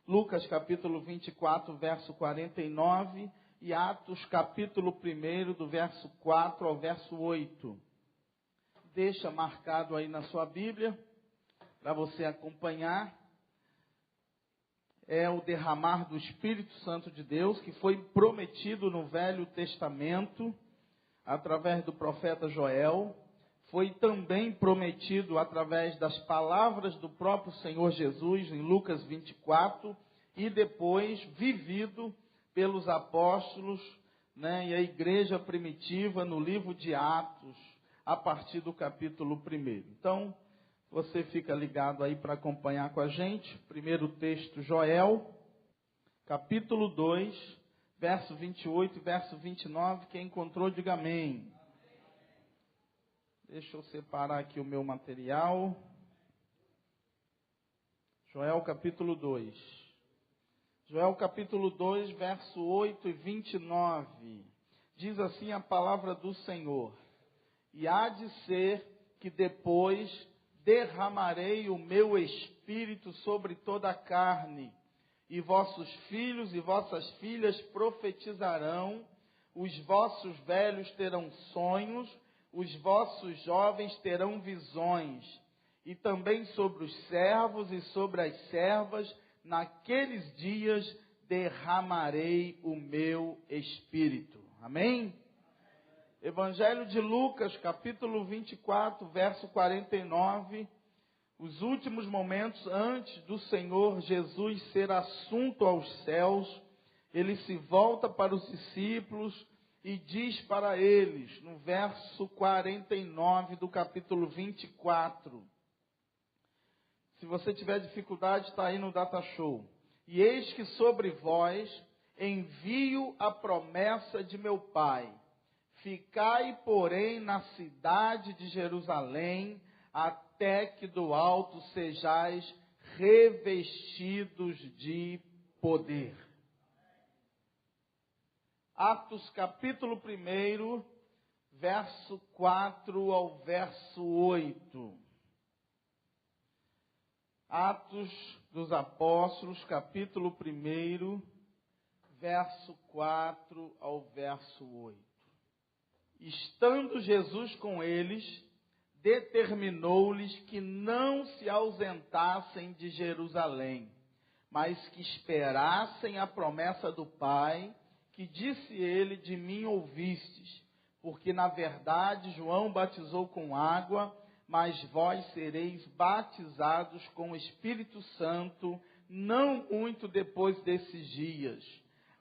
Lucas capítulo 24, verso 49 e Atos capítulo 1, do verso 4 ao verso 8. Deixa marcado aí na sua Bíblia, para você acompanhar. É o derramar do Espírito Santo de Deus, que foi prometido no Velho Testamento, através do profeta Joel. Foi também prometido através das palavras do próprio Senhor Jesus, em Lucas 24, e depois vivido pelos apóstolos, e a igreja primitiva no livro de Atos, a partir do capítulo 1. Então, você fica ligado aí para acompanhar com a gente. Primeiro texto, Joel, capítulo 2, verso 28 e verso 29. Quem encontrou, diga amém. Deixa eu separar aqui o meu material. Joel, capítulo 2. Joel, capítulo 2, verso 8 e 29. Diz assim a palavra do Senhor: E há de ser que depois derramarei o meu espírito sobre toda a carne, e vossos filhos e vossas filhas profetizarão, os vossos velhos terão sonhos, os vossos jovens terão visões, e também sobre os servos e sobre as servas, naqueles dias derramarei o meu espírito. Amém? Evangelho de Lucas, capítulo 24, verso 49, os últimos momentos antes do Senhor Jesus ser assunto aos céus, ele se volta para os discípulos e diz para eles, no verso 49 do capítulo 24, se você tiver dificuldade, está aí no Data Show. E eis que sobre vós envio a promessa de meu Pai. Ficai, porém, na cidade de Jerusalém, até que do alto sejais revestidos de poder. Atos capítulo 1, verso 4 ao verso 8. Atos dos Apóstolos, capítulo 1, verso 4 ao verso 8. Estando Jesus com eles, determinou-lhes que não se ausentassem de Jerusalém, mas que esperassem a promessa do Pai, que disse ele: de mim ouvistes, porque na verdade João batizou com água, mas vós sereis batizados com o Espírito Santo, não muito depois desses dias.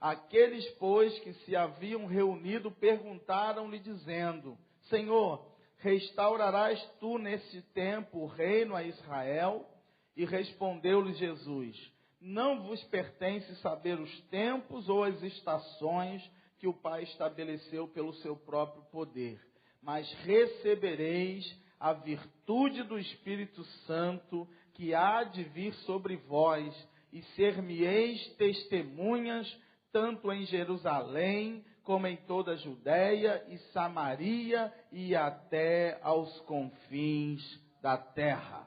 Aqueles, pois, que se haviam reunido, perguntaram-lhe, dizendo: Senhor, restaurarás tu nesse tempo o reino a Israel? E respondeu-lhe Jesus: Não vos pertence saber os tempos ou as estações que o Pai estabeleceu pelo seu próprio poder, mas recebereis a virtude do Espírito Santo, que há de vir sobre vós, e ser-me-eis testemunhas, tanto em Jerusalém, como em toda a Judeia e Samaria, e até aos confins da terra.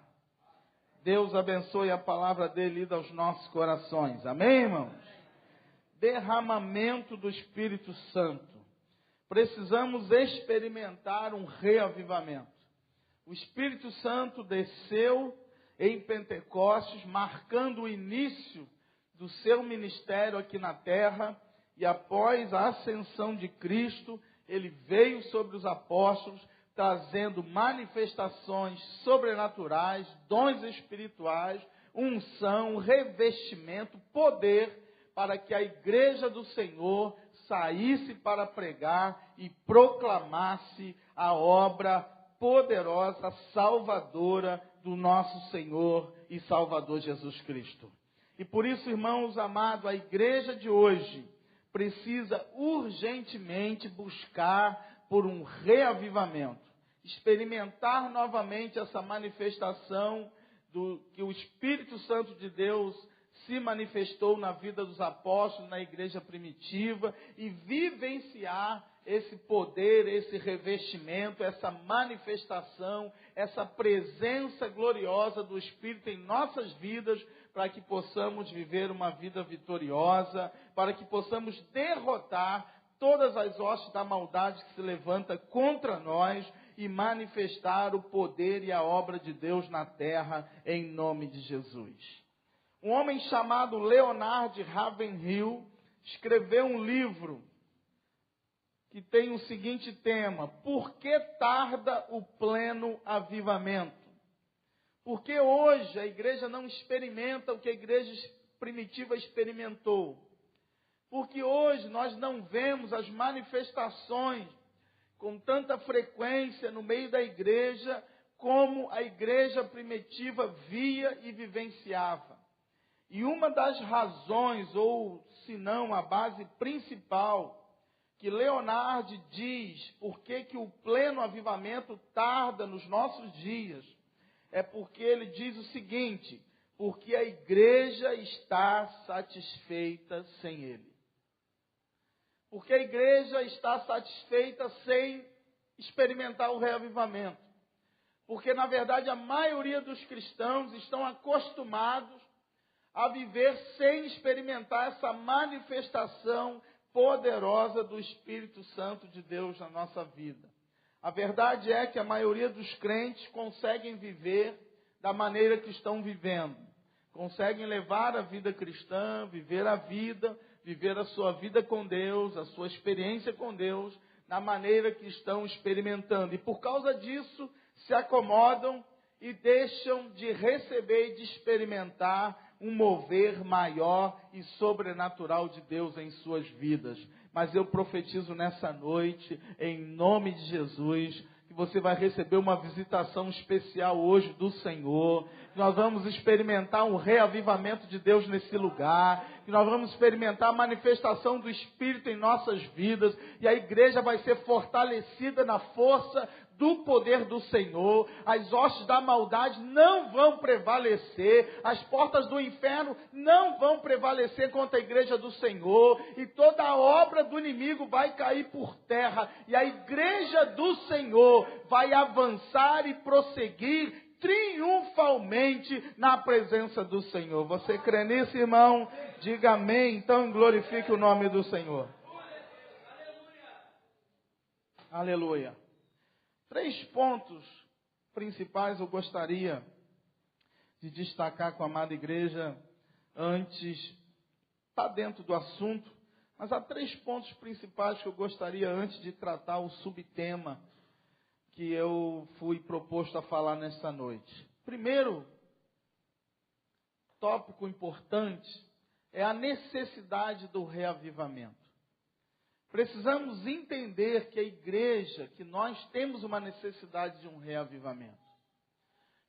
Deus abençoe a palavra dele lida aos nossos corações. Amém, irmãos? Derramamento do Espírito Santo. Precisamos experimentar um reavivamento. O Espírito Santo desceu em Pentecostes, marcando o início do seu ministério aqui na terra, e após a ascensão de Cristo, ele veio sobre os apóstolos, trazendo manifestações sobrenaturais, dons espirituais, unção, revestimento, poder, para que a igreja do Senhor saísse para pregar e proclamasse a obra poderosa, salvadora do nosso Senhor e Salvador Jesus Cristo. E por isso, irmãos amados, a igreja de hoje precisa urgentemente buscar por um reavivamento. Experimentar novamente essa manifestação que o Espírito Santo de Deus se manifestou na vida dos apóstolos, na igreja primitiva, e vivenciar esse poder, esse revestimento, essa manifestação, essa presença gloriosa do Espírito em nossas vidas, para que possamos viver uma vida vitoriosa, para que possamos derrotar todas as hostes da maldade que se levanta contra nós e manifestar o poder e a obra de Deus na terra, em nome de Jesus. Um homem chamado Leonard Ravenhill escreveu um livro que tem o seguinte tema: Por que tarda o pleno avivamento? Porque hoje a igreja não experimenta o que a igreja primitiva experimentou. Porque hoje nós não vemos as manifestações com tanta frequência no meio da igreja como a igreja primitiva via e vivenciava. E uma das razões, ou se não a base principal, que Leonard diz por que o pleno avivamento tarda nos nossos dias, é porque ele diz o seguinte: porque a igreja está satisfeita sem ele. Porque a igreja está satisfeita sem experimentar o reavivamento. Porque, na verdade, a maioria dos cristãos estão acostumados a viver sem experimentar essa manifestação poderosa do Espírito Santo de Deus na nossa vida. A verdade é que a maioria dos crentes conseguem viver da maneira que estão vivendo. Conseguem levar a vida cristã, viver a vida, viver a sua vida com Deus, a sua experiência com Deus, na maneira que estão experimentando. E por causa disso, se acomodam e deixam de receber e de experimentar um mover maior e sobrenatural de Deus em suas vidas. Mas eu profetizo nessa noite, em nome de Jesus, que você vai receber uma visitação especial hoje do Senhor, que nós vamos experimentar um reavivamento de Deus nesse lugar, que nós vamos experimentar a manifestação do Espírito em nossas vidas, e a igreja vai ser fortalecida na força do poder do Senhor. As hostes da maldade não vão prevalecer, as portas do inferno não vão prevalecer contra a igreja do Senhor, e toda a obra do inimigo vai cair por terra, e a igreja do Senhor vai avançar e prosseguir triunfalmente na presença do Senhor. Você crê nisso, irmão? Diga amém, então glorifique o nome do Senhor. Aleluia. 3 pontos principais eu gostaria de destacar com a amada igreja antes, está dentro do assunto, mas há 3 pontos principais que eu gostaria antes de tratar o subtema que eu fui proposto a falar nesta noite. Primeiro tópico importante é a necessidade do reavivamento. Precisamos entender que a igreja, que nós temos uma necessidade de um reavivamento.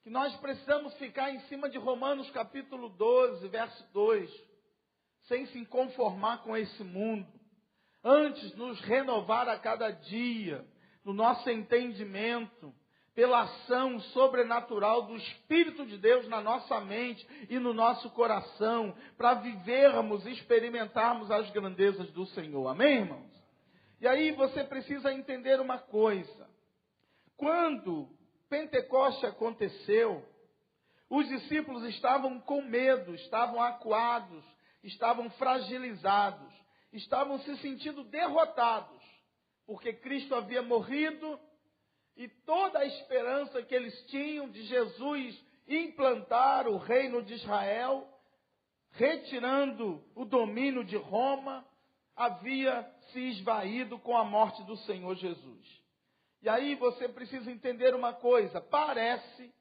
Que nós precisamos ficar em cima de Romanos capítulo 12, verso 2, sem se conformar com esse mundo. Antes, nos renovar a cada dia, no nosso entendimento, pela ação sobrenatural do Espírito de Deus na nossa mente e no nosso coração, para vivermos e experimentarmos as grandezas do Senhor. Amém, irmãos? E aí você precisa entender uma coisa. Quando Pentecoste aconteceu, os discípulos estavam com medo, estavam acuados, estavam fragilizados, estavam se sentindo derrotados, porque Cristo havia morrido e toda a esperança que eles tinham de Jesus implantar o reino de Israel, retirando o domínio de Roma, havia se esvaído com a morte do Senhor Jesus. E aí você precisa entender uma coisa: parece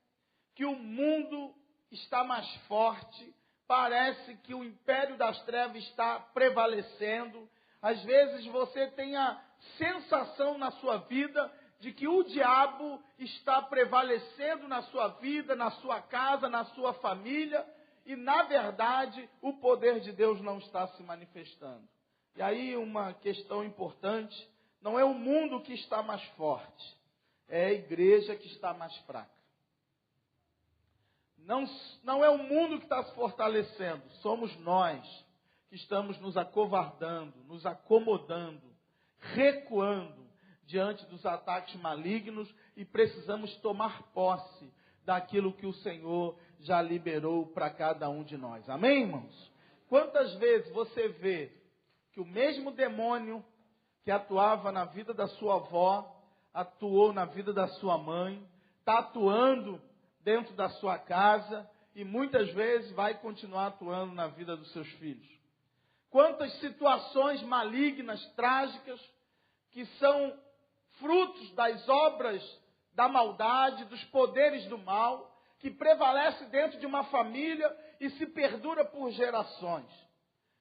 que o mundo está mais forte, parece que o império das trevas está prevalecendo. Às vezes você tem a sensação na sua vida de que o diabo está prevalecendo na sua vida, na sua casa, na sua família, e na verdade o poder de Deus não está se manifestando. E aí uma questão importante: não é o mundo que está mais forte, é a igreja que está mais fraca. Não é o mundo que está se fortalecendo, somos nós que estamos nos acovardando, nos acomodando, recuando diante dos ataques malignos, e precisamos tomar posse daquilo que o Senhor já liberou para cada um de nós. Amém, irmãos? Quantas vezes você vê que o mesmo demônio que atuava na vida da sua avó, atuou na vida da sua mãe, está atuando dentro da sua casa e muitas vezes vai continuar atuando na vida dos seus filhos. Quantas situações malignas, trágicas, que são frutos das obras da maldade, dos poderes do mal, que prevalece dentro de uma família e se perdura por gerações.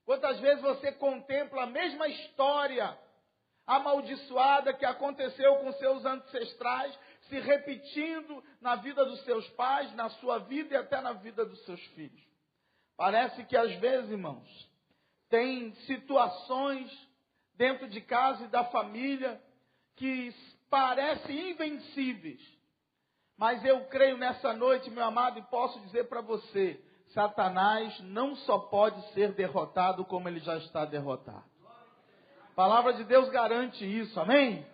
Quantas vezes você contempla a mesma história amaldiçoada que aconteceu com seus ancestrais, se repetindo na vida dos seus pais, na sua vida e até na vida dos seus filhos. Parece que às vezes, irmãos, tem situações dentro de casa e da família que parecem invencíveis. Mas eu creio nessa noite, meu amado, e posso dizer para você, Satanás não só pode ser derrotado como ele já está derrotado. A palavra de Deus garante isso, amém?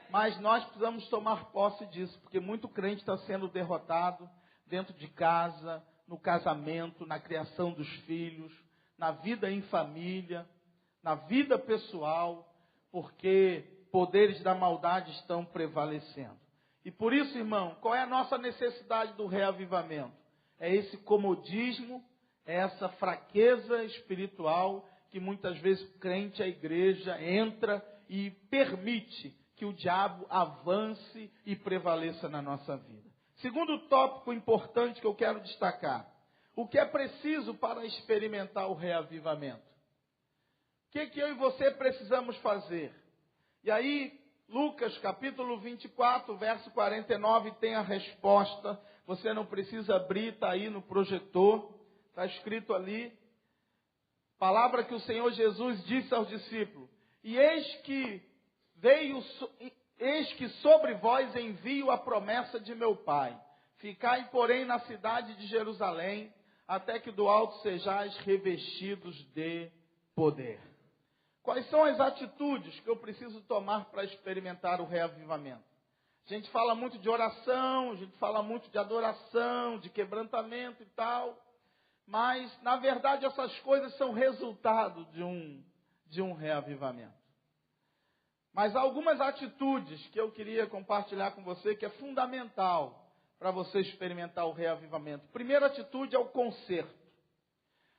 Mas nós precisamos tomar posse disso, porque muito crente está sendo derrotado dentro de casa, no casamento, na criação dos filhos, na vida em família, na vida pessoal, porque poderes da maldade estão prevalecendo. E por isso, irmão, qual é a nossa necessidade do reavivamento? É esse comodismo, é essa fraqueza espiritual que muitas vezes o crente, a igreja, entra e permite que o diabo avance e prevaleça na nossa vida. Segundo tópico importante que eu quero destacar, o que é preciso para experimentar o reavivamento? O que eu e você precisamos fazer? E aí, Lucas capítulo 24, verso 49, tem a resposta. Você não precisa abrir, está aí no projetor, está escrito ali. Palavra que o Senhor Jesus disse aos discípulos: e eis que sobre vós envio a promessa de meu Pai. Ficai, porém, na cidade de Jerusalém, até que do alto sejais revestidos de poder. Quais são as atitudes que eu preciso tomar para experimentar o reavivamento? A gente fala muito de oração, a gente fala muito de adoração, de quebrantamento e tal, mas, na verdade, essas coisas são resultado de um reavivamento. Mas há algumas atitudes que eu queria compartilhar com você que é fundamental para você experimentar o reavivamento. Primeira atitude é o conserto.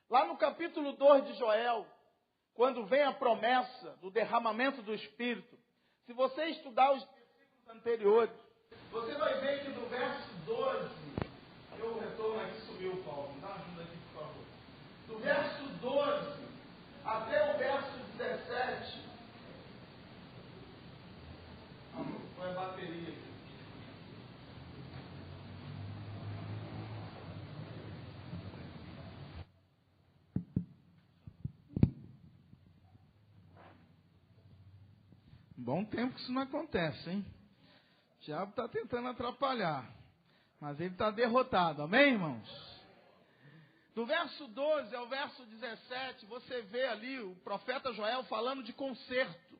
Lá no capítulo 2 de Joel, quando vem a promessa do derramamento do Espírito, se você estudar os versículos anteriores, você vai ver que do verso 12, eu retorno aqui, subiu, Paulo, me dá uma ajuda aqui, por favor. Do verso 12 até o verso 17, põe a bateria aqui. Bom tempo que isso não acontece, hein? O diabo está tentando atrapalhar, mas ele está derrotado, amém, irmãos? Do verso 12 ao verso 17, você vê ali o profeta Joel falando de conserto.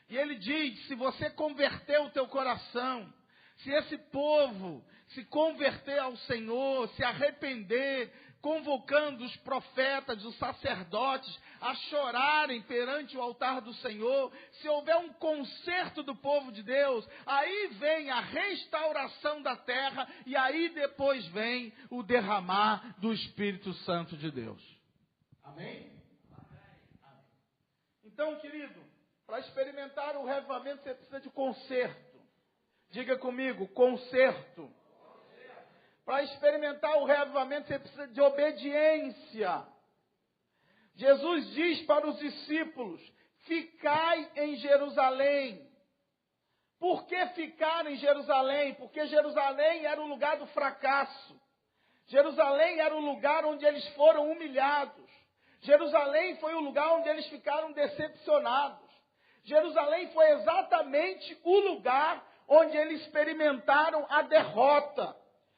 E ele diz: se você converter o teu coração, se esse povo se converter ao Senhor, se arrepender, convocando os profetas, os sacerdotes a chorarem perante o altar do Senhor, se houver um conserto do povo de Deus, aí vem a restauração da terra e aí depois vem o derramar do Espírito Santo de Deus. Amém? Amém. Então, querido, para experimentar o reavivamento você precisa de conserto. Diga comigo, conserto. Para experimentar o reavivamento você precisa de obediência. Jesus diz para os discípulos: ficai em Jerusalém. Por que ficar em Jerusalém? Porque Jerusalém era o lugar do fracasso. Jerusalém era o lugar onde eles foram humilhados. Jerusalém foi o lugar onde eles ficaram decepcionados. Jerusalém foi exatamente o lugar onde eles experimentaram a derrota.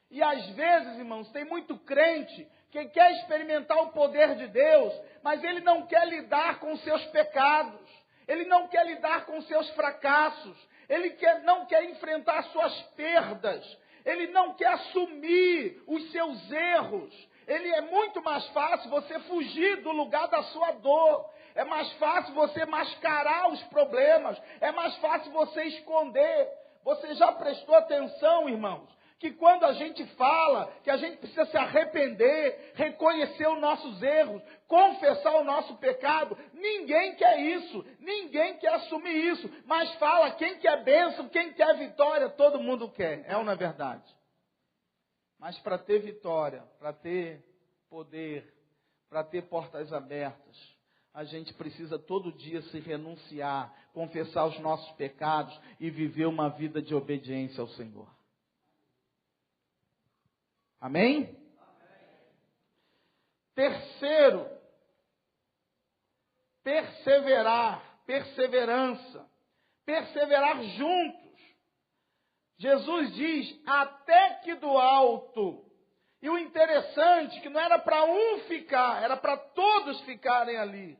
E às vezes, irmãos, tem muito crente que quer experimentar o poder de Deus, mas ele não quer lidar com os seus pecados, ele não quer lidar com os seus fracassos, ele não quer enfrentar suas perdas, Ele não quer assumir os seus erros. É muito mais fácil você fugir do lugar da sua dor. É mais fácil você mascarar os problemas. É mais fácil você esconder. Você já prestou atenção, irmãos? Que quando a gente fala que a gente precisa se arrepender, reconhecer os nossos erros, confessar o nosso pecado, ninguém quer isso, ninguém quer assumir isso, mas fala quem quer bênção, quem quer vitória, todo mundo quer, é ou não é verdade? Mas para ter vitória, para ter poder, para ter portas abertas, a gente precisa todo dia se renunciar, confessar os nossos pecados e viver uma vida de obediência ao Senhor. Amém? Terceiro, perseverança, perseverar juntos. Jesus diz, até que do alto. E o interessante é que não era para um ficar, era para todos ficarem ali.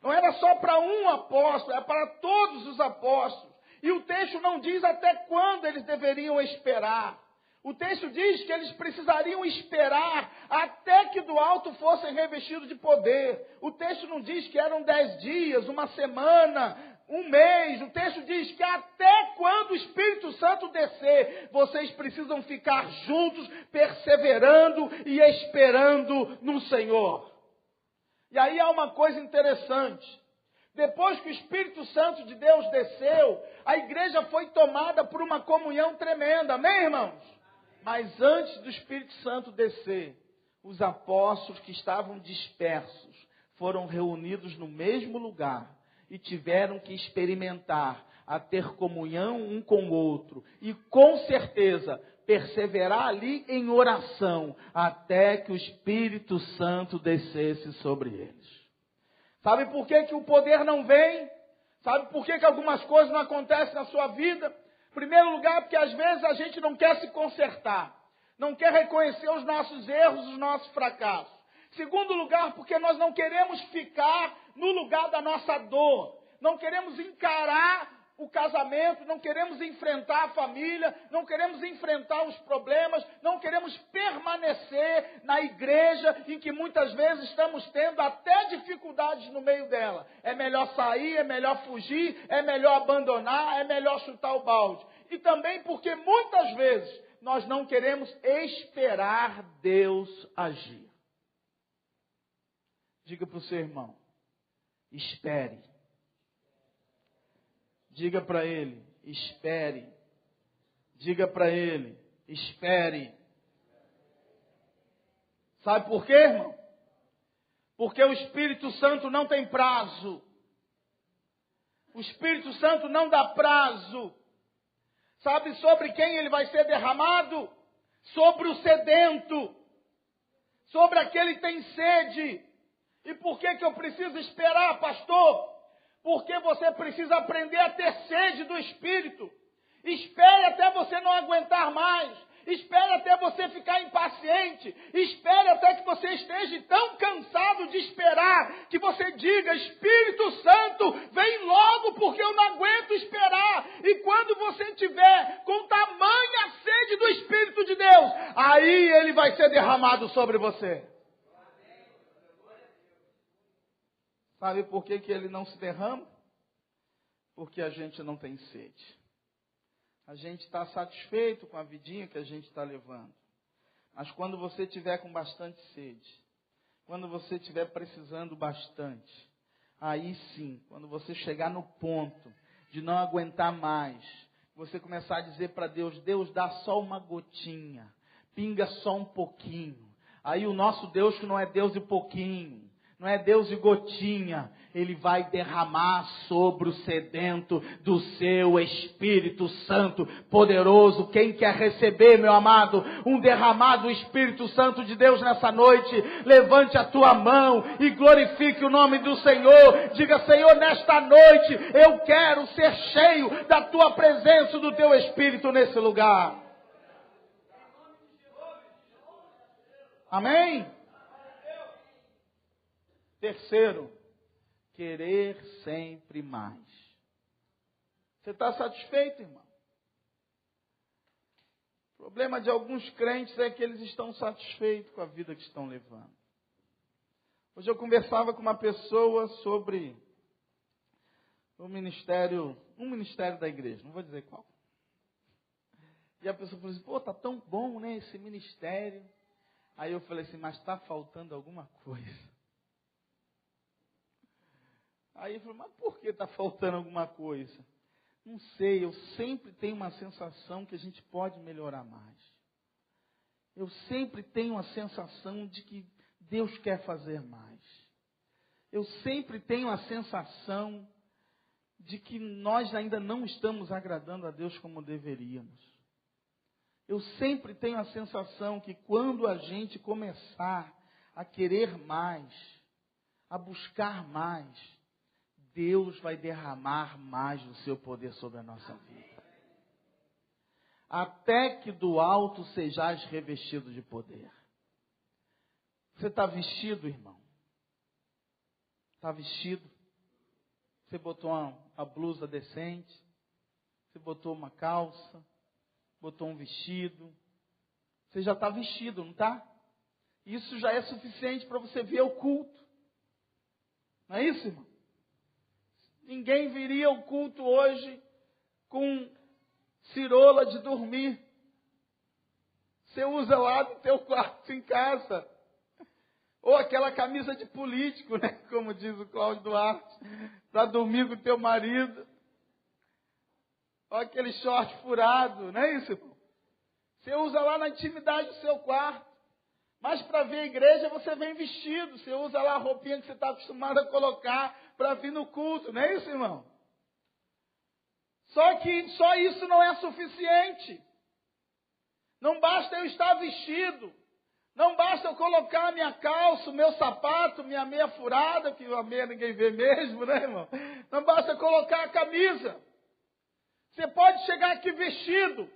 Não era só para um apóstolo, era para todos os apóstolos. E o texto não diz até quando eles deveriam esperar. O texto diz que eles precisariam esperar até que do alto fossem revestidos de poder. O texto não diz que eram 10 dias, uma semana, um mês. O texto diz que até quando o Espírito Santo descer, vocês precisam ficar juntos, perseverando e esperando no Senhor. E aí há uma coisa interessante. Depois que o Espírito Santo de Deus desceu, a igreja foi tomada por uma comunhão tremenda. Amém, irmãos? Mas antes do Espírito Santo descer, os apóstolos que estavam dispersos foram reunidos no mesmo lugar e tiveram que experimentar a ter comunhão um com o outro e com certeza perseverar ali em oração até que o Espírito Santo descesse sobre eles. Sabe por que o poder não vem? Sabe por que algumas coisas não acontecem na sua vida? Em primeiro lugar, porque às vezes a gente não quer se consertar. Não quer reconhecer os nossos erros, os nossos fracassos. Segundo lugar, porque nós não queremos ficar no lugar da nossa dor. Não queremos encarar o casamento, não queremos enfrentar a família, não queremos enfrentar os problemas, não queremos permanecer na igreja em que muitas vezes estamos tendo até dificuldades no meio dela. É melhor sair, é melhor fugir, é melhor abandonar, é melhor chutar o balde. E também porque muitas vezes nós não queremos esperar Deus agir. Diga para o seu irmão, espere. Diga para ele, espere. Diga para ele, espere. Sabe por quê, irmão? Porque o Espírito Santo não tem prazo. O Espírito Santo não dá prazo. Sabe sobre quem ele vai ser derramado? Sobre o sedento. Sobre aquele que tem sede. E por que eu preciso esperar, pastor? Porque você precisa aprender a ter sede do Espírito. Espere até você não aguentar mais. Espere até você ficar impaciente. Espere até que você esteja tão cansado de esperar, que você diga, Espírito Santo, vem logo porque eu não aguento esperar. E quando você tiver com tamanha sede do Espírito de Deus, aí ele vai ser derramado sobre você. Sabe por que ele não se derrama? Porque a gente não tem sede. A gente está satisfeito com a vidinha que a gente está levando. Mas quando você estiver com bastante sede, quando você estiver precisando bastante, aí sim, quando você chegar no ponto de não aguentar mais, você começar a dizer para Deus, Deus dá só uma gotinha, pinga só um pouquinho. Aí o nosso Deus, que não é Deus de pouquinho, não é Deus de gotinha, Ele vai derramar sobre o sedento do seu Espírito Santo poderoso. Quem quer receber, meu amado, um derramado Espírito Santo de Deus nessa noite, levante a tua mão e glorifique o nome do Senhor. Diga, Senhor, nesta noite eu quero ser cheio da tua presença, do teu Espírito nesse lugar. Amém? Terceiro, querer sempre mais. Você está satisfeito, irmão? O O problema de alguns crentes é que eles estão satisfeitos com a vida que estão levando. Hoje eu conversava com uma pessoa sobre um ministério da igreja, não vou dizer qual. E a pessoa falou assim, pô, tá tão bom, né, esse ministério. Aí eu falei assim, mas está faltando alguma coisa. Aí ele falou, mas por que está faltando alguma coisa? Não sei, eu sempre tenho uma sensação que a gente pode melhorar mais. Eu sempre tenho a sensação de que Deus quer fazer mais. Eu sempre tenho a sensação de que nós ainda não estamos agradando a Deus como deveríamos. Eu sempre tenho a sensação que quando a gente começar a querer mais, a buscar mais, Deus vai derramar mais do seu poder sobre a nossa vida. Até que do alto sejais revestido de poder. Você está vestido, irmão? Está vestido? Você botou uma blusa decente? Você botou uma calça? Botou um vestido? Você já está vestido, não está? Isso já é suficiente para você vir ao culto. Não é isso, irmão? Ninguém viria ao culto hoje com cirola de dormir. Você usa lá no teu quarto em casa. Ou aquela camisa de político, né? Como diz o Cláudio Duarte, para dormir com o teu marido. Ou aquele short furado, não é isso, irmão? Você usa lá na intimidade do seu quarto. Mas para vir à igreja você vem vestido. Você usa lá a roupinha que você está acostumado a colocar para vir no culto. Não é isso, irmão? Só que só isso não é suficiente. Não basta eu estar vestido. Não basta eu colocar minha calça, o meu sapato, minha meia furada, que a meia ninguém vê mesmo, né, irmão? Não basta eu colocar a camisa. Você pode chegar aqui vestido,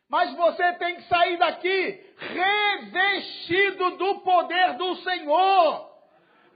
mas você tem que sair daqui revestido do poder do Senhor.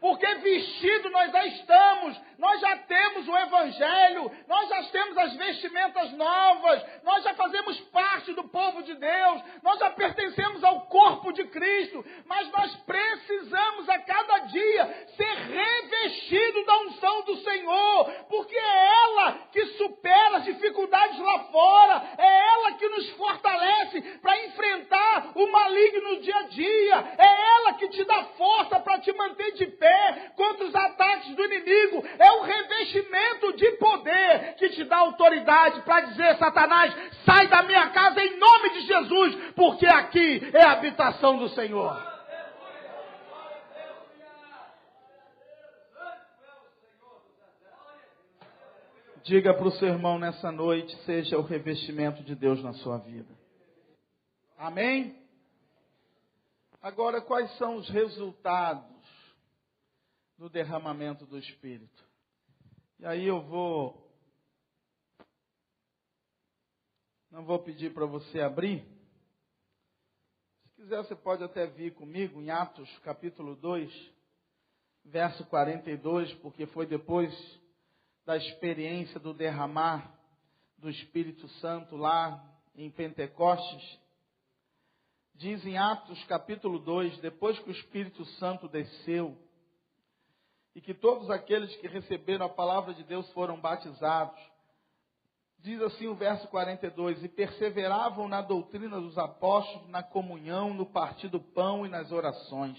Porque vestido nós já estamos, nós já temos o Evangelho, nós já temos as vestimentas novas, nós já fazemos parte do povo de Deus, nós já pertencemos ao corpo de Cristo, mas nós precisamos a cada dia ser revestido da unção do Senhor, porque é ela que supera as dificuldades lá fora, é ela que nos fortalece para enfrentar o maligno no dia a dia, é ela que te dá força para te manter de pé contra os ataques do inimigo. É o revestimento de poder que te dá autoridade para dizer, Satanás, sai da minha casa em nome de Jesus, porque aqui é a habitação do Senhor. Diga para o seu irmão nessa noite, seja o revestimento de Deus na sua vida. Amém? Agora, quais são os resultados do derramamento do Espírito? E aí não vou pedir para você abrir. Se quiser, você pode até vir comigo em Atos capítulo 2, verso 42, porque foi depois da experiência do derramar do Espírito Santo lá em Pentecostes. Diz em Atos capítulo 2, depois que o Espírito Santo desceu, e que todos aqueles que receberam a palavra de Deus foram batizados. Diz assim o verso 42, e perseveravam na doutrina dos apóstolos, na comunhão, no partir do pão e nas orações.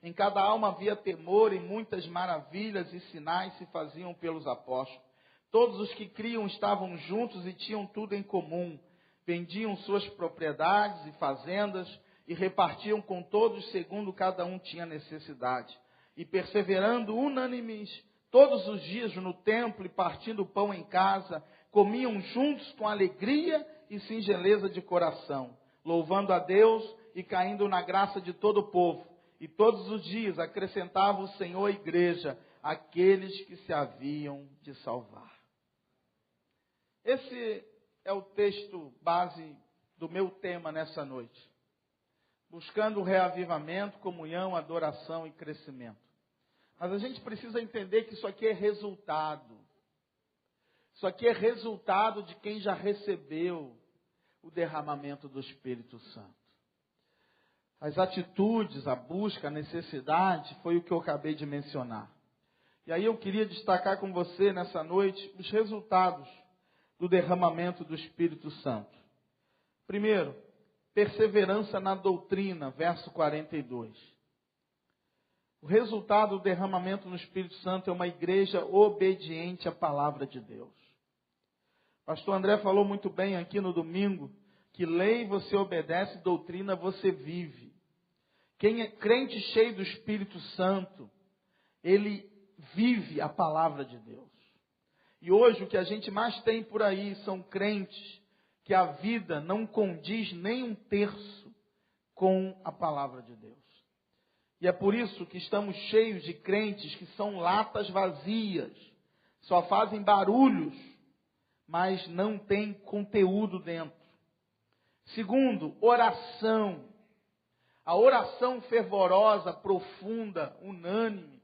Em cada alma havia temor e muitas maravilhas e sinais se faziam pelos apóstolos. Todos os que criam estavam juntos e tinham tudo em comum. Vendiam suas propriedades e fazendas e repartiam com todos segundo cada um tinha necessidade. E perseverando unânimes todos os dias no templo e partindo o pão em casa, comiam juntos com alegria e singeleza de coração, louvando a Deus e caindo na graça de todo o povo. E todos os dias acrescentava o Senhor à igreja aqueles que se haviam de salvar. Esse é o texto base do meu tema nessa noite. Buscando o reavivamento, comunhão, adoração e crescimento. Mas a gente precisa entender que isso aqui é resultado. Isso aqui é resultado de quem já recebeu. o derramamento do Espírito Santo. As atitudes, a busca, a necessidade, foi o que eu acabei de mencionar. E aí eu queria destacar com você nessa noite os resultados do derramamento do Espírito Santo. Primeiro, perseverança na doutrina, verso 42. O resultado do derramamento no Espírito Santo é uma igreja obediente à palavra de Deus. Pastor André falou muito bem aqui no domingo, que lei você obedece, doutrina você vive. Quem é crente cheio do Espírito Santo, ele vive a palavra de Deus. E hoje o que a gente mais tem por aí são crentes que a vida não condiz nem um terço com a palavra de Deus. E é por isso que estamos cheios de crentes que são latas vazias, só fazem barulhos, mas não tem conteúdo dentro. Segundo, oração. A oração fervorosa, profunda, unânime.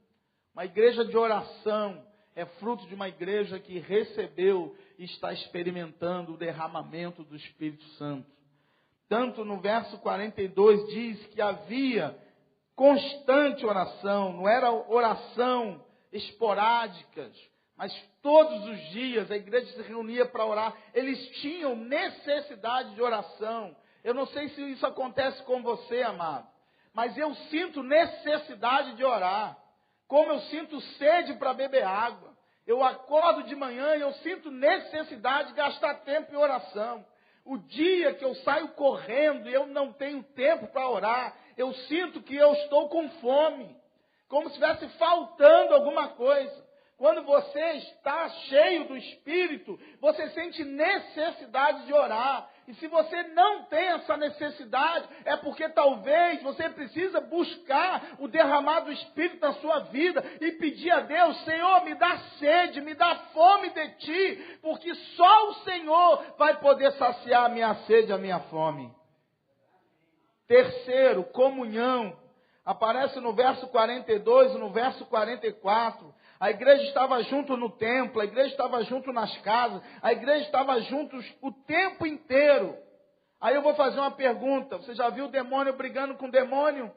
Uma igreja de oração é fruto de uma igreja que recebeu e está experimentando o derramamento do Espírito Santo. Tanto no verso 42 diz que havia constante oração, não era oração esporádicas, mas todos os dias a igreja se reunia para orar. Eles tinham necessidade de oração. Eu não sei se isso acontece com você, amado, mas eu sinto necessidade de orar. Como eu sinto sede para beber água. Eu acordo de manhã e eu sinto necessidade de gastar tempo em oração. O dia que eu saio correndo e eu não tenho tempo para orar, eu sinto que eu estou com fome. Como se estivesse faltando alguma coisa. Quando você está cheio do Espírito, você sente necessidade de orar. E se você não tem essa necessidade, é porque talvez você precisa buscar o derramar do Espírito na sua vida e pedir a Deus: Senhor, me dá sede, me dá fome de Ti, porque só o Senhor vai poder saciar a minha sede, a minha fome. Terceiro, comunhão. Aparece no verso 42 e no verso 44. A igreja estava junto no templo, a igreja estava junto nas casas, a igreja estava juntos o tempo inteiro. Aí eu vou fazer uma pergunta: você já viu demônio brigando com demônio?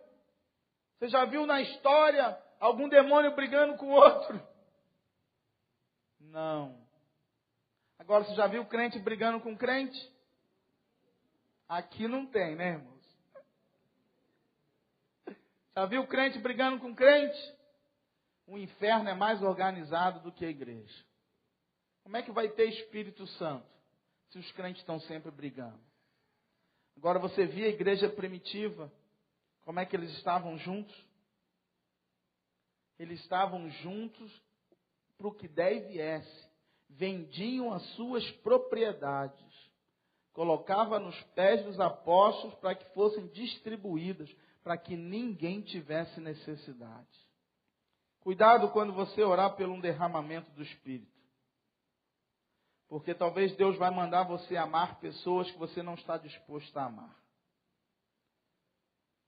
Você já viu na história algum demônio brigando com outro? Não. Agora, você já viu crente brigando com crente? Aqui não tem, né, irmãos? Já viu crente brigando com crente? O inferno é mais organizado do que a igreja. Como é que vai ter Espírito Santo se os crentes estão sempre brigando? Agora, você via a igreja primitiva, como é que eles estavam juntos? Eles estavam juntos para o que der e viesse. Vendiam as suas propriedades. Colocava nos pés dos apóstolos para que fossem distribuídas, para que ninguém tivesse necessidade. Cuidado quando você orar pelo um derramamento do Espírito. Porque talvez Deus vai mandar você amar pessoas que você não está disposto a amar.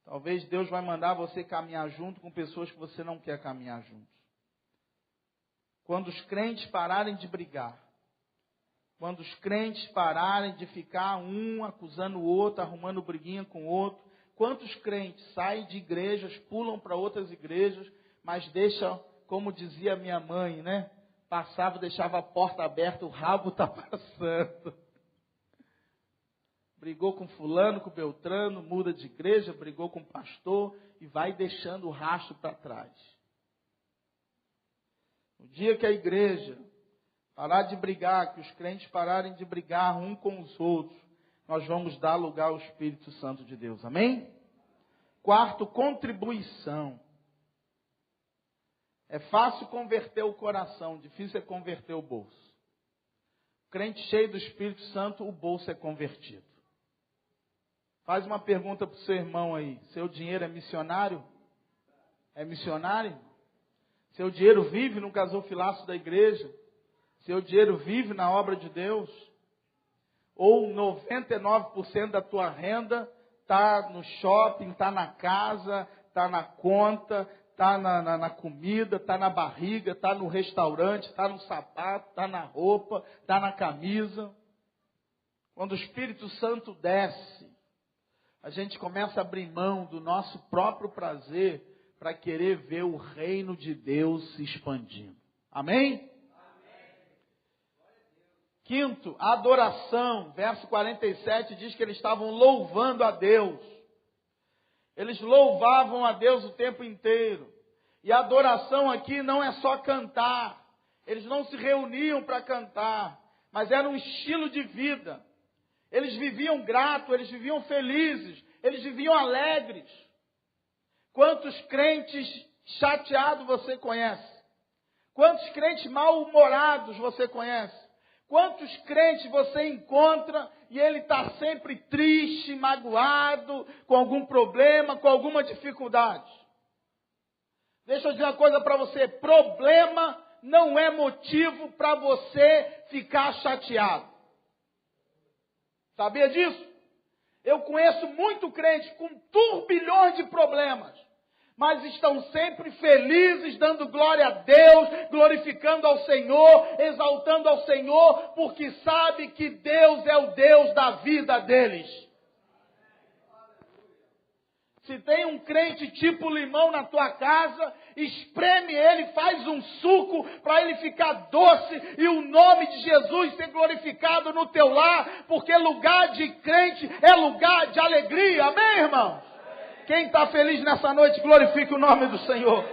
Talvez Deus vai mandar você caminhar junto com pessoas que você não quer caminhar junto. Quando os crentes pararem de brigar, quando os crentes pararem de ficar um acusando o outro, arrumando briguinha com o outro, quantos crentes saem de igrejas, pulam para outras igrejas, mas deixa, como dizia minha mãe, né? Passava, deixava a porta aberta, o rabo está passando. Brigou com fulano, com Beltrano, muda de igreja, brigou com o pastor e vai deixando o rastro para trás. No dia que a igreja parar de brigar, que os crentes pararem de brigar um com os outros, nós vamos dar lugar ao Espírito Santo de Deus. Amém? Quarto, contribuição. É fácil converter o coração, difícil é converter o bolso. Crente cheio do Espírito Santo, o bolso é convertido. Faz uma pergunta para o seu irmão aí: seu dinheiro é missionário? É missionário? Seu dinheiro vive no gasofilaço da igreja? Seu dinheiro vive na obra de Deus? Ou 99% da tua renda está no shopping, está na casa, está na conta, está na comida, está na barriga, está no restaurante, está no sapato, está na roupa, está na camisa? Quando o Espírito Santo desce, a gente começa a abrir mão do nosso próprio prazer para querer ver o reino de Deus se expandindo. Amém? Quinto, a adoração. Verso 47 diz que eles estavam louvando a Deus. Eles louvavam a Deus o tempo inteiro. E a adoração aqui não é só cantar. Eles não se reuniam para cantar, mas era um estilo de vida. Eles viviam gratos, eles viviam felizes, eles viviam alegres. Quantos crentes chateados você conhece? Quantos crentes mal-humorados você conhece? Quantos crentes você encontra e ele está sempre triste, magoado, com algum problema, com alguma dificuldade? Deixa eu dizer uma coisa para você. Problema não é motivo para você ficar chateado. Sabia disso? Eu conheço muito crente com turbilhões de problemas, mas estão sempre felizes, dando glória a Deus, glorificando ao Senhor, exaltando ao Senhor, porque sabe que Deus é o Deus da vida deles. Se tem um crente tipo limão na tua casa, espreme ele, faz um suco para ele ficar doce e o nome de Jesus ser glorificado no teu lar, porque lugar de crente é lugar de alegria. Amém, irmão? Quem está feliz nessa noite, glorifique o nome do Senhor.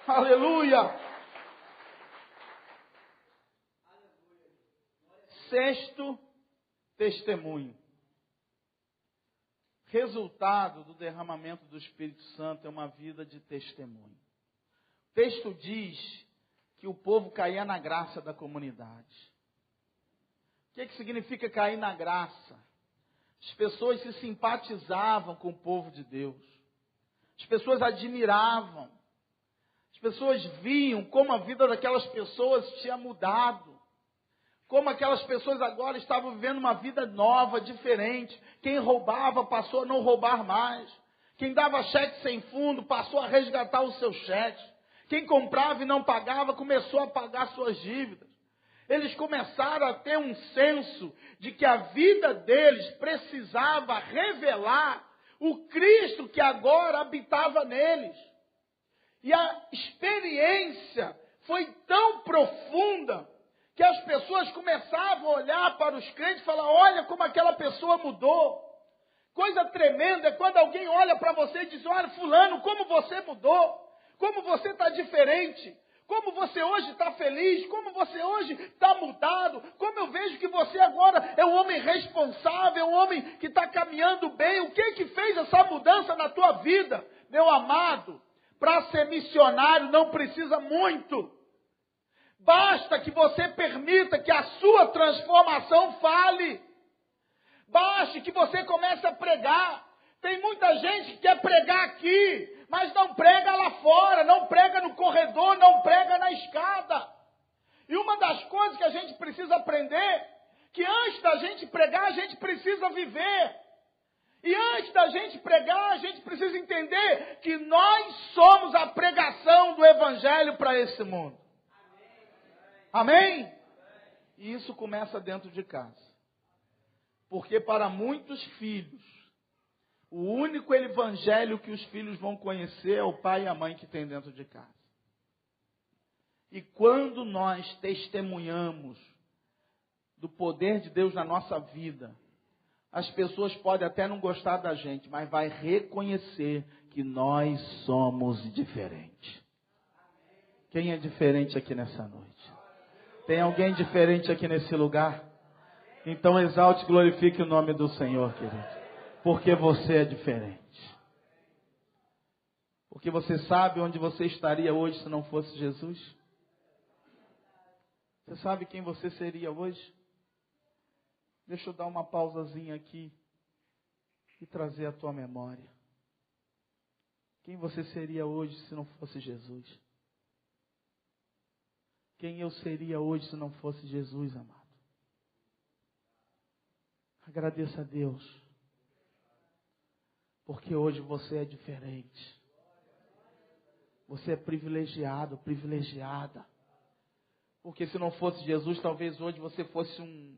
Aleluia. Sexto testemunho. Resultado do derramamento do Espírito Santo é uma vida de testemunho. O texto diz que o povo caía na graça da comunidade. O que significa cair na graça? As pessoas se simpatizavam com o povo de Deus. As pessoas admiravam. As pessoas viam como a vida daquelas pessoas tinha mudado. Como aquelas pessoas agora estavam vivendo uma vida nova, diferente. Quem roubava passou a não roubar mais. Quem dava cheque sem fundo passou a resgatar o seu cheque. Quem comprava e não pagava começou a pagar suas dívidas. Eles começaram a ter um senso de que a vida deles precisava revelar o Cristo que agora habitava neles. E a experiência foi tão profunda que as pessoas começavam a olhar para os crentes e falar: olha como aquela pessoa mudou. Coisa tremenda é quando alguém olha para você e diz: olha, fulano, como você mudou. Como você está diferente. Como você hoje está feliz. Como você hoje está mudado. Como eu vejo que você agora é um homem responsável, um homem que está caminhando bem. O que fez essa mudança na tua vida? Meu amado, para ser missionário não precisa muito. Basta que você permita que a sua transformação fale. Basta que você comece a pregar. Tem muita gente que quer pregar aqui, mas não prega lá fora, não prega no corredor, não prega na escada. E uma das coisas que a gente precisa aprender, que antes da gente pregar, a gente precisa viver. E antes da gente pregar, a gente precisa entender que nós somos a pregação do Evangelho para esse mundo. Amém? E isso começa dentro de casa. Porque para muitos filhos, o único evangelho que os filhos vão conhecer é o pai e a mãe que tem dentro de casa. E quando nós testemunhamos do poder de Deus na nossa vida, as pessoas podem até não gostar da gente, mas vai reconhecer que nós somos diferentes. Quem é diferente aqui nessa noite? Tem alguém diferente aqui nesse lugar? Então exalte e glorifique o nome do Senhor, querido. Porque você é diferente. Porque você sabe onde você estaria hoje se não fosse Jesus? Você sabe quem você seria hoje? Deixa eu dar uma pausazinha aqui e trazer a tua memória. Quem você seria hoje se não fosse Jesus? Quem eu seria hoje se não fosse Jesus, amado? Agradeça a Deus. Porque hoje você é diferente. Você é privilegiado, privilegiada. Porque se não fosse Jesus, talvez hoje você fosse um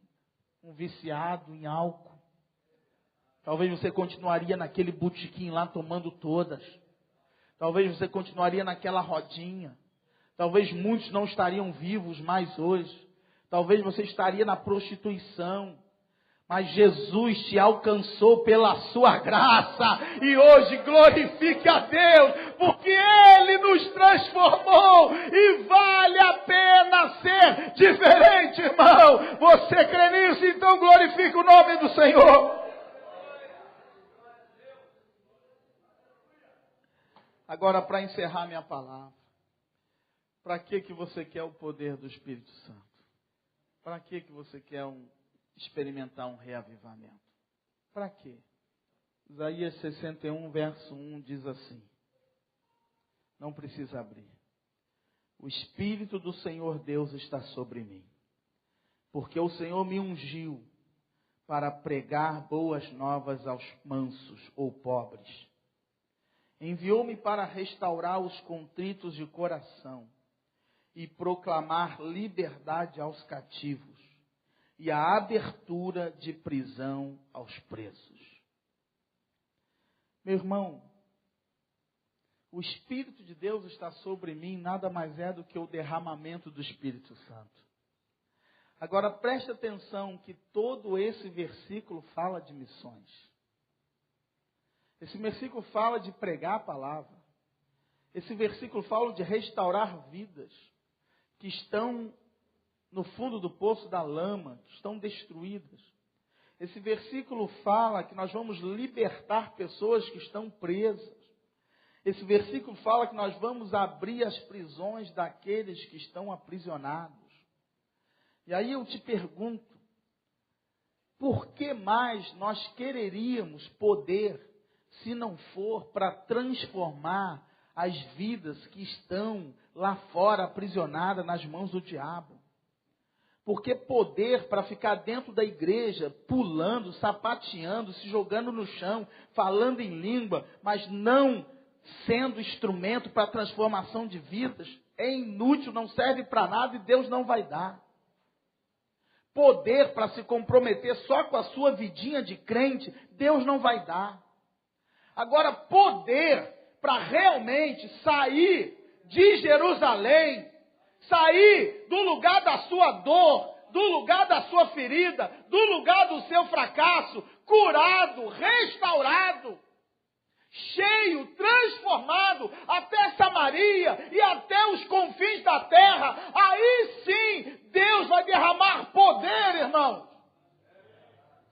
viciado em álcool. Talvez você continuaria naquele botequim lá tomando todas. Talvez você continuaria naquela rodinha. Talvez muitos não estariam vivos mais hoje. Talvez você estaria na prostituição. Mas Jesus te alcançou pela sua graça. E hoje glorifique a Deus, porque Ele nos transformou. E vale a pena ser diferente, irmão. Você crê nisso? Então glorifique o nome do Senhor. Agora, para encerrar minha palavra. Para que você quer o poder do Espírito Santo? Para que você quer experimentar um reavivamento? Para quê? Isaías 61, verso 1 diz assim. Não precisa abrir. O Espírito do Senhor Deus está sobre mim. Porque o Senhor me ungiu para pregar boas novas aos mansos ou pobres. Enviou-me para restaurar os contritos de coração e proclamar liberdade aos cativos e a abertura de prisão aos presos. Meu irmão, o Espírito de Deus está sobre mim, nada mais é do que o derramamento do Espírito Santo. Agora preste atenção que todo esse versículo fala de missões. Esse versículo fala de pregar a palavra. Esse versículo fala de restaurar vidas que estão no fundo do poço da lama, que estão destruídas. Esse versículo fala que nós vamos libertar pessoas que estão presas. Esse versículo fala que nós vamos abrir as prisões daqueles que estão aprisionados. E aí eu te pergunto, por que mais nós quereríamos poder, se não for para transformar as vidas que estão lá fora aprisionadas nas mãos do diabo? Porque poder para ficar dentro da igreja, pulando, sapateando, se jogando no chão, falando em língua, mas não sendo instrumento para a transformação de vidas, é inútil, não serve para nada e Deus não vai dar. Poder para se comprometer só com a sua vidinha de crente, Deus não vai dar. Agora, poder para realmente sair de Jerusalém, sair do lugar da sua dor, do lugar da sua ferida, do lugar do seu fracasso, curado, restaurado, cheio, transformado, até Samaria e até os confins da terra. Aí sim, Deus vai derramar poder, irmão.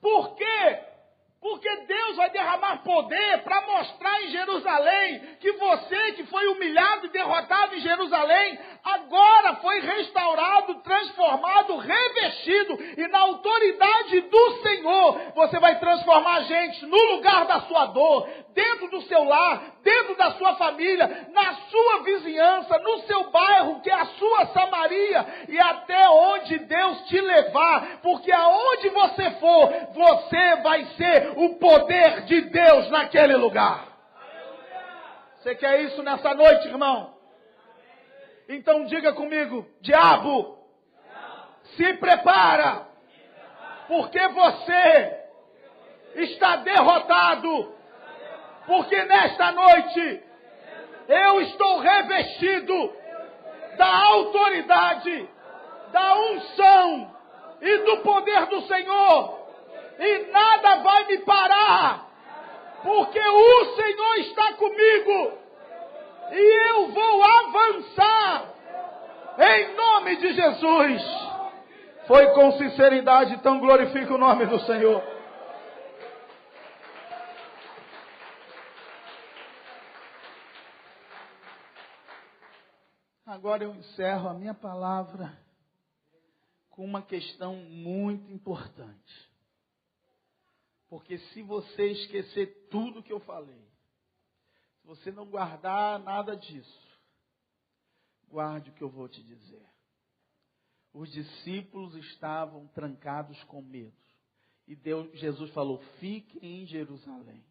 Por quê? Porque Deus vai derramar poder para mostrar em Jerusalém que você que foi humilhado e derrotado em Jerusalém, agora foi restaurado, transformado, revestido. E na autoridade do Senhor, você vai transformar a gente no lugar da sua dor, dentro do seu lar, dentro da sua família, na sua vizinhança, no seu bairro, que é a sua Samaria, e até onde Deus te levar, porque aonde você for, você vai ser o poder de Deus naquele lugar. Você quer isso nessa noite, irmão? Então diga comigo, diabo, se prepara, porque você está derrotado. Porque nesta noite eu estou revestido da autoridade, da unção e do poder do Senhor. E nada vai me parar, porque o Senhor está comigo. E eu vou avançar em nome de Jesus. Foi com sinceridade, então glorifique o nome do Senhor. Agora eu encerro a minha palavra com uma questão muito importante. Porque se você esquecer tudo que eu falei, se você não guardar nada disso, guarde o que eu vou te dizer. Os discípulos estavam trancados com medo. E Jesus falou, fiquem em Jerusalém.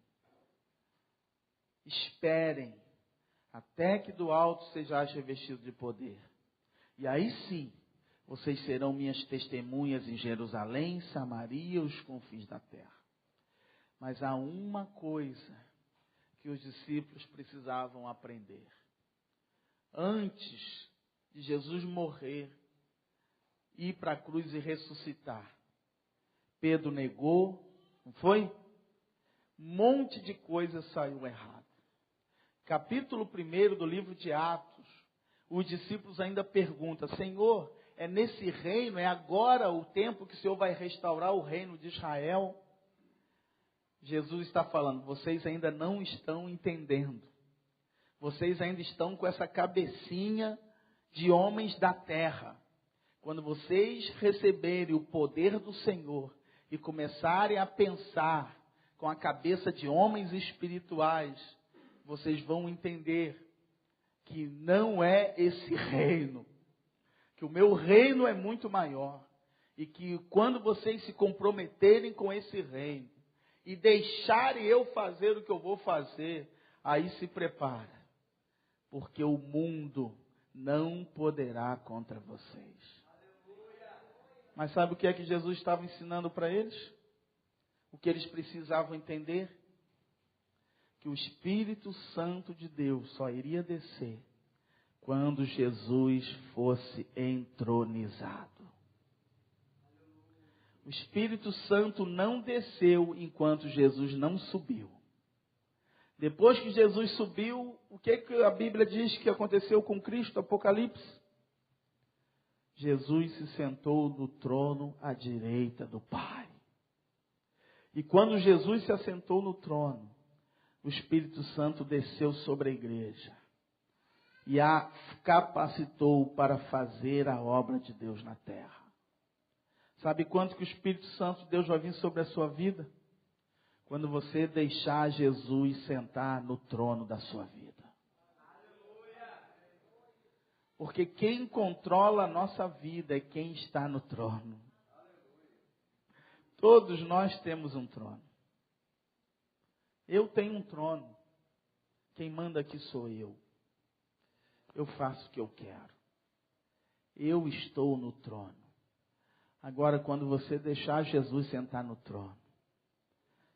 Esperem até que do alto sejais revestidos de poder. E aí sim, Vocês serão minhas testemunhas em Jerusalém, Samaria e os confins da terra. Mas há uma coisa que os discípulos precisavam aprender. Antes de Jesus morrer, ir para a cruz e ressuscitar, Pedro negou, não foi? Um monte de coisa saiu errado. Capítulo 1 do livro de Atos, os discípulos ainda perguntam: Senhor, é nesse reino, é agora o tempo que o Senhor vai restaurar o reino de Israel? Jesus está falando: vocês ainda não estão entendendo. Vocês ainda estão com essa cabecinha de homens da terra. Quando vocês receberem o poder do Senhor e começarem a pensar com a cabeça de homens espirituais, vocês vão entender que não é esse reino, que o meu reino é muito maior, e que quando vocês se comprometerem com esse reino e deixarem eu fazer o que eu vou fazer, aí se prepara, porque o mundo não poderá contra vocês. Mas sabe o que é que Jesus estava ensinando para eles? O que eles precisavam entender? Que o Espírito Santo de Deus só iria descer quando Jesus fosse entronizado. O Espírito Santo não desceu enquanto Jesus não subiu. Depois que Jesus subiu, o que a Bíblia diz que aconteceu com Cristo, Apocalipse? Jesus se sentou no trono à direita do Pai. E quando Jesus se assentou no trono, o Espírito Santo desceu sobre a igreja e a capacitou para fazer a obra de Deus na terra. Sabe quanto que o Espírito Santo de Deus vai vir sobre a sua vida? Quando você deixar Jesus sentar no trono da sua vida. Porque quem controla a nossa vida é quem está no trono. Todos nós temos um trono. Eu tenho um trono. Quem manda aqui sou eu. Eu faço o que eu quero. Eu estou no trono. Agora, quando você deixar Jesus sentar no trono,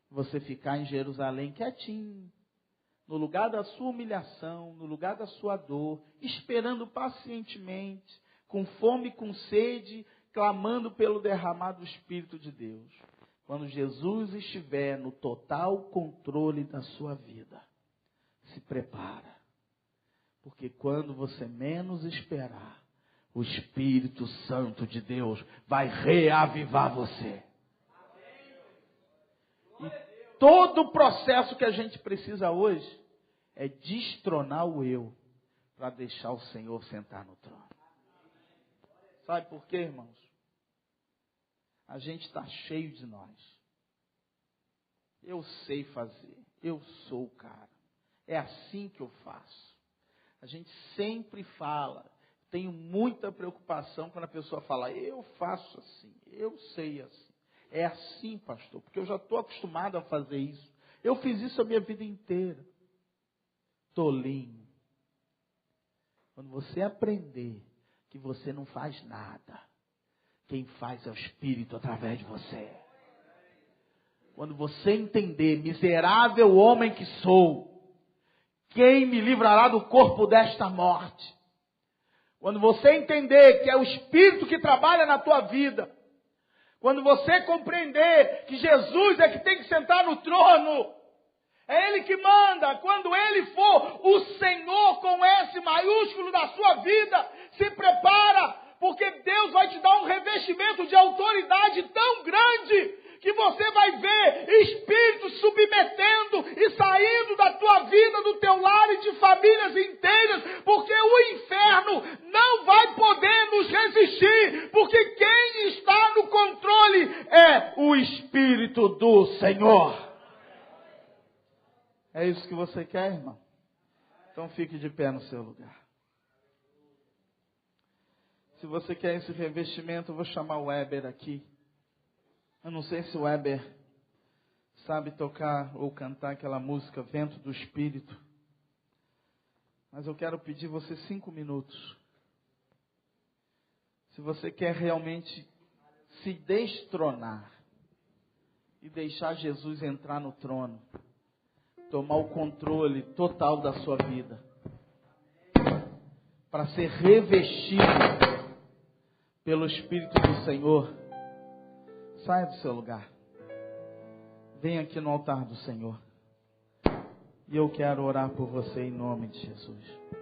você ficar em Jerusalém quietinho, no lugar da sua humilhação, no lugar da sua dor, esperando pacientemente, com fome e com sede, clamando pelo derramado Espírito de Deus. Quando Jesus estiver no total controle da sua vida, se prepara. Porque quando você menos esperar, o Espírito Santo de Deus vai reavivar você. E todo o processo que a gente precisa hoje é destronar o eu para deixar o Senhor sentar no trono. Sabe por quê, irmãos? A gente está cheio de nós. Eu sei fazer. Eu sou o cara. É assim que eu faço. A gente sempre fala. Tenho muita preocupação quando a pessoa fala: eu faço assim, eu sei assim. É assim, pastor, porque eu já estou acostumado a fazer isso. Eu fiz isso a minha vida inteira. Tolinho. Quando você aprender que você não faz nada, quem faz é o Espírito através de você. Quando você entender: miserável homem que sou, quem me livrará do corpo desta morte? Quando você entender que é o Espírito que trabalha na tua vida, quando você compreender que Jesus é que tem que sentar no trono, é Ele que manda, quando Ele for o Senhor com S maiúsculo da sua vida, se prepara, porque Deus vai te dar um revestimento de autoridade tão grande, que você vai ver espíritos submetendo e saindo da tua vida, do teu lar e de famílias inteiras, porque o inferno não vai poder nos resistir, porque quem está no controle é o Espírito do Senhor. É isso que você quer, irmão? Então fique de pé no seu lugar. Se você quer esse revestimento, eu vou chamar o Weber aqui. Eu não sei se o Weber sabe tocar ou cantar aquela música Vento do Espírito. Mas eu quero pedir você 5 minutos. Se você quer realmente se destronar e deixar Jesus entrar no trono, tomar o controle total da sua vida, para ser revestido pelo Espírito do Senhor, saia do seu lugar. Venha aqui no altar do Senhor. E eu quero orar por você em nome de Jesus.